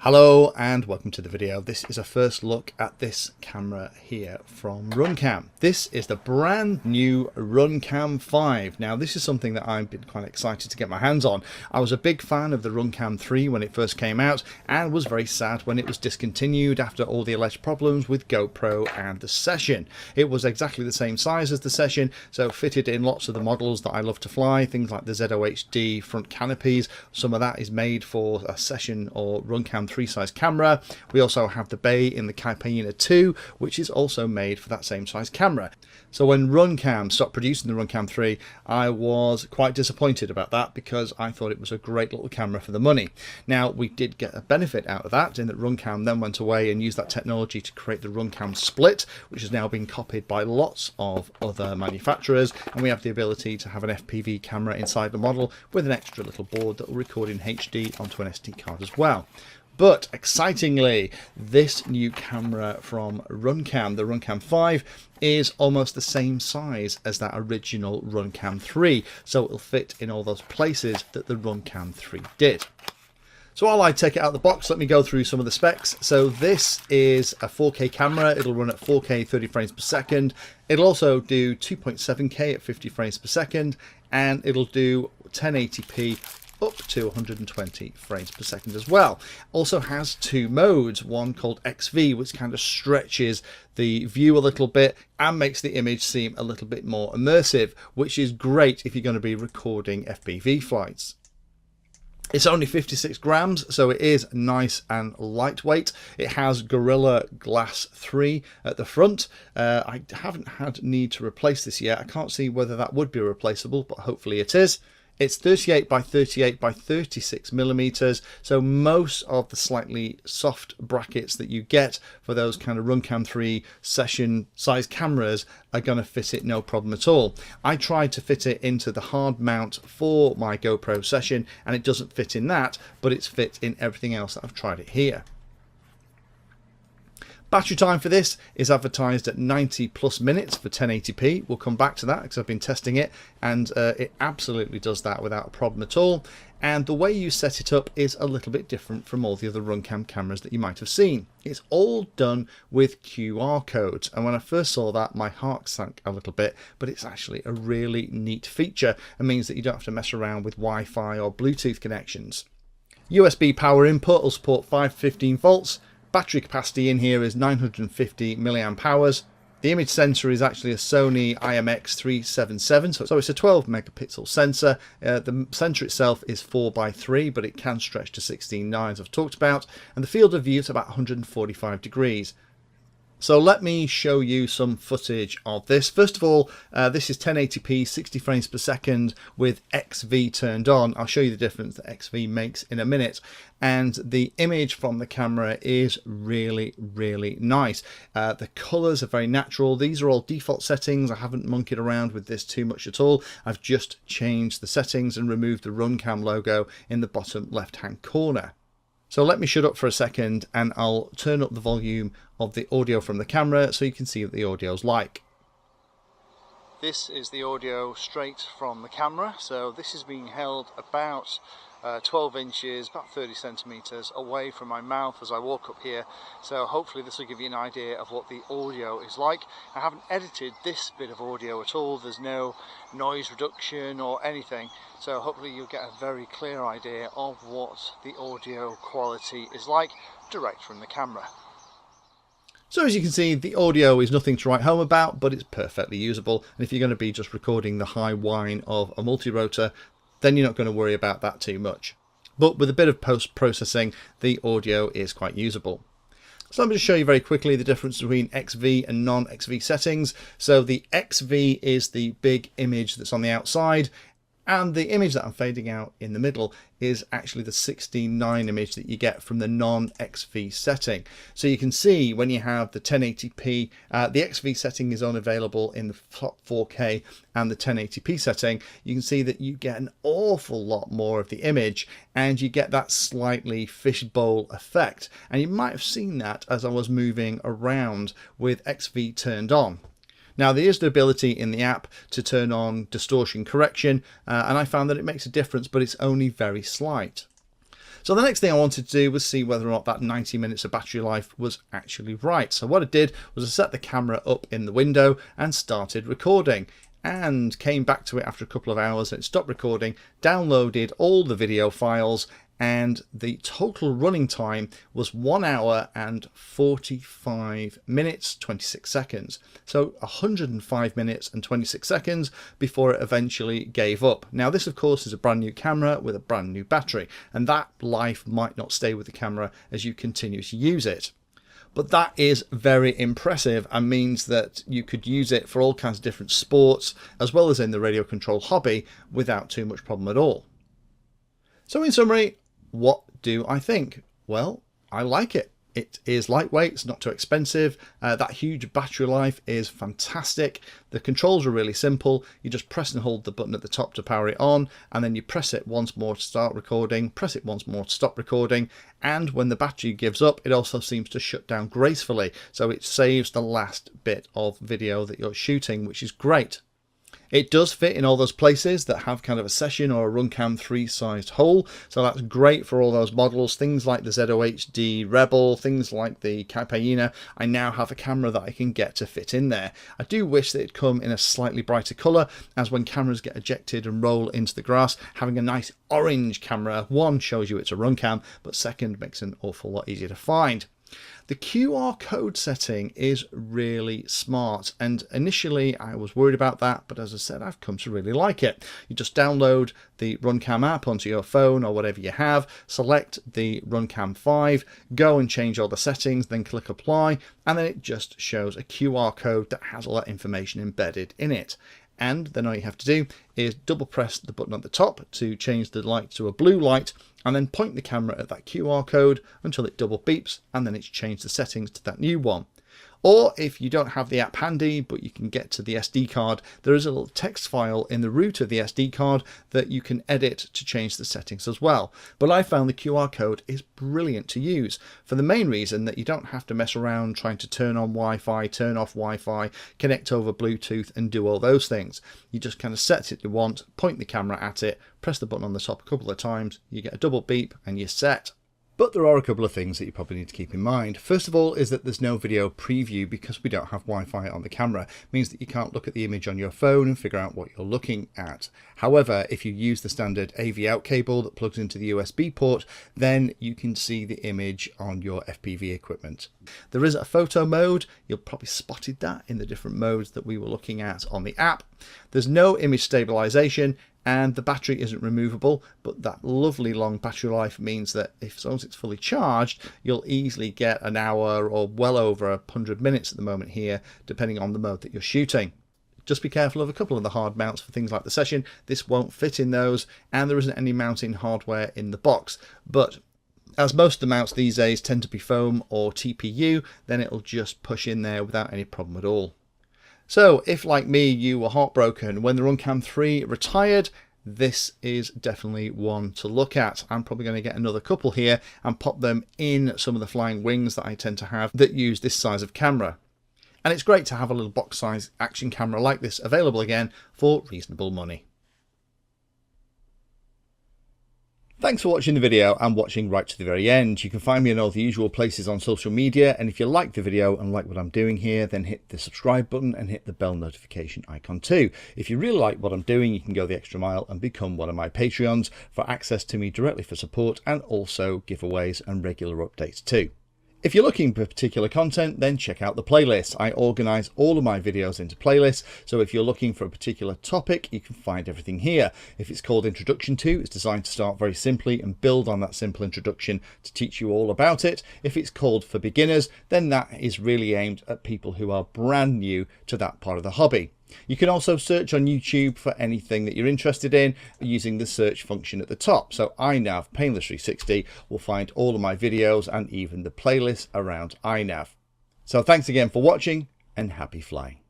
Hello and welcome to the video. This is a first look at this camera here from RunCam. This is the brand new RunCam 5. Now this is something that I've been quite excited to get my hands on. I was a big fan of the RunCam 3 when it first came out and was very sad when it was discontinued after all the alleged problems with GoPro and the Session. It was exactly the same size as the Session, so fitted in lots of the models that I love to fly, things like the ZOHD front canopies. Some of that is made for a Session or RunCam 3 size camera. We also have the bay in the Campaigner 2, which is also made for that same size camera. So when RunCam stopped producing the RunCam 3, I was quite disappointed about that because I thought it was a great little camera for the money. Now we did get a benefit out of that in that RunCam then went away and used that technology to create the RunCam Split, which has now been copied by lots of other manufacturers, and we have the ability to have an FPV camera inside the model with an extra little board that will record in HD onto an SD card as well. But excitingly, this new camera from RunCam, the RunCam 5, is almost the same size as that original RunCam 3, so it'll fit in all those places that the RunCam 3 did. So while I take it out of the box, let me go through some of the specs. So this is a 4K camera. It'll run at 4K 30 frames per second. It'll also do 2.7K at 50 frames per second, and it'll do 1080p up to 120 frames per second as well. Also has two modes, one called XV, which kind of stretches the view a little bit and makes the image seem a little bit more immersive, which is great if you're going to be recording FPV flights. It's only 56 grams, so it is nice and lightweight. It has Gorilla Glass 3 at the front. I haven't had need to replace this yet. I can't see whether that would be replaceable, but hopefully it is. It's 38 by 38 by 36 millimeters, so most of the slightly soft brackets that you get for those kind of RunCam 3 Session size cameras are going to fit it no problem at all. I tried to fit it into the hard mount for my GoPro Session and it doesn't fit in that, but it's fit in everything else that I've tried it here. Battery time for this is advertised at 90 plus minutes for 1080p. We'll come back to that because I've been testing it and it absolutely does that without a problem at all. And the way you set it up is a little bit different from all the other RunCam cameras that you might have seen. It's all done with QR codes, and when I first saw that my heart sank a little bit, but it's actually a really neat feature and means that you don't have to mess around with Wi-Fi or Bluetooth connections. USB power input will support 515 volts. Battery capacity in here is 950 milliamp hours. The image sensor is actually a Sony IMX377, so it's a 12 megapixel sensor. The sensor itself is 4x3, but it can stretch to 16:9 as I've talked about, and the field of view is about 145 degrees. So let me show you some footage of this. First of all, this is 1080p 60 frames per second with XV turned on. I'll show you the difference that XV makes in a minute. And the image from the camera is really, really nice. The colors are very natural. These are all default settings. I haven't monkeyed around with this too much at all. I've just changed the settings and removed the RunCam logo in the bottom left-hand corner. So let me shut up for a second and I'll turn up the volume of the audio from the camera so you can see what the audio's like. This is the audio straight from the camera. So this is being held about 12 inches, about 30 centimeters away from my mouth as I walk up here. So hopefully this will give you an idea of what the audio is like. I haven't edited this bit of audio at all. There's no noise reduction or anything. So hopefully you'll get a very clear idea of what the audio quality is like direct from the camera. So as you can see, the audio is nothing to write home about, but it's perfectly usable. And if you're going to be just recording the high whine of a multi-rotor, then you're not going to worry about that too much. But with a bit of post-processing, the audio is quite usable. So let me just show you very quickly the difference between XV and non-XV settings. So the XV is the big image that's on the outside, and the image that I'm fading out in the middle is actually the 16:9 image that you get from the non-XV setting. So you can see when you have the 1080p, the XV setting is unavailable in the top 4K and the 1080p setting. You can see that you get an awful lot more of the image and you get that slightly fishbowl effect. And you might have seen that as I was moving around with XV turned on. Now there is the ability in the app to turn on distortion correction and I found that it makes a difference, but it's only very slight. So the next thing I wanted to do was see whether or not that 90 minutes of battery life was actually right. So what I did was I set the camera up in the window and started recording, and came back to it after a couple of hours and it stopped recording, downloaded all the video files, and the total running time was 1 hour and 45 minutes 26 seconds. So 105 minutes and 26 seconds before it eventually gave up. Now this of course is a brand new camera with a brand new battery, and that life might not stay with the camera as you continue to use it. But that is very impressive and means that you could use it for all kinds of different sports as well as in the radio control hobby without too much problem at all. So in summary, what do I think? Well, I like it. It is lightweight, it's not too expensive, that huge battery life is fantastic, the controls are really simple, you just press and hold the button at the top to power it on, and then you press it once more to start recording, press it once more to stop recording, and when the battery gives up it also seems to shut down gracefully, so it saves the last bit of video that you're shooting, which is great. It does fit in all those places that have kind of a Session or a RunCam 3 sized hole, so that's great for all those models, things like the ZOHD Rebel, things like the Hyena. I now have a camera that I can get to fit in there. I do wish that it'd come in a slightly brighter colour, as when cameras get ejected and roll into the grass, having a nice orange camera, one, shows you it's a RunCam, but second, makes it an awful lot easier to find. The QR code setting is really smart, and initially I was worried about that, but as I said, I've come to really like it. You just download the RunCam app onto your phone or whatever you have, select the RunCam 5, go and change all the settings, then click apply, and then it just shows a QR code that has all that information embedded in it. And then all you have to do is double press the button at the top to change the light to a blue light, and then point the camera at that QR code until it double beeps, and then it's changed the settings to that new one. Or if you don't have the app handy but you can get to the SD card, there is a little text file in the root of the SD card that you can edit to change the settings as well. But I found the QR code is brilliant to use for the main reason that you don't have to mess around trying to turn on Wi-Fi, turn off Wi-Fi, connect over Bluetooth and do all those things. You just kind of set it you want, point the camera at it, press the button on the top a couple of times, you get a double beep and you're set. But there are a couple of things that you probably need to keep in mind. First of all is that there's no video preview because we don't have Wi-Fi on the camera. It means that you can't look at the image on your phone and figure out what you're looking at. However, if you use the standard AV out cable that plugs into the USB port, then you can see the image on your FPV equipment. There is a photo mode. You'll probably spotted that in the different modes that we were looking at on the app. There's no image stabilization, and the battery isn't removable, but that lovely long battery life means that as long as it's fully charged, you'll easily get an hour or well over 100 minutes at the moment here, depending on the mode that you're shooting. Just be careful of a couple of the hard mounts for things like the Session. This won't fit in those, and there isn't any mounting hardware in the box. But as most of the mounts these days tend to be foam or TPU, then it'll just push in there without any problem at all. So if, like me, you were heartbroken when the RunCam 3 retired, this is definitely one to look at. I'm probably going to get another couple here and pop them in some of the flying wings that I tend to have that use this size of camera. And it's great to have a little box size action camera like this available again for reasonable money. Thanks for watching the video and watching right to the very end. You can find me in all the usual places on social media, and if you like the video and like what I'm doing here, then hit the subscribe button and hit the bell notification icon too. If you really like what I'm doing, you can go the extra mile and become one of my Patreons for access to me directly for support, and also giveaways and regular updates too. If you're looking for particular content, then check out the playlist. I organise all of my videos into playlists, so if you're looking for a particular topic, you can find everything here. If it's called Introduction To, it's designed to start very simply and build on that simple introduction to teach you all about it. If it's called For Beginners, then that is really aimed at people who are brand new to that part of the hobby. You can also search on YouTube for anything that you're interested in using the search function at the top. So iNav Painless 360 will find all of my videos and even the playlist around iNav. So thanks again for watching and happy flying.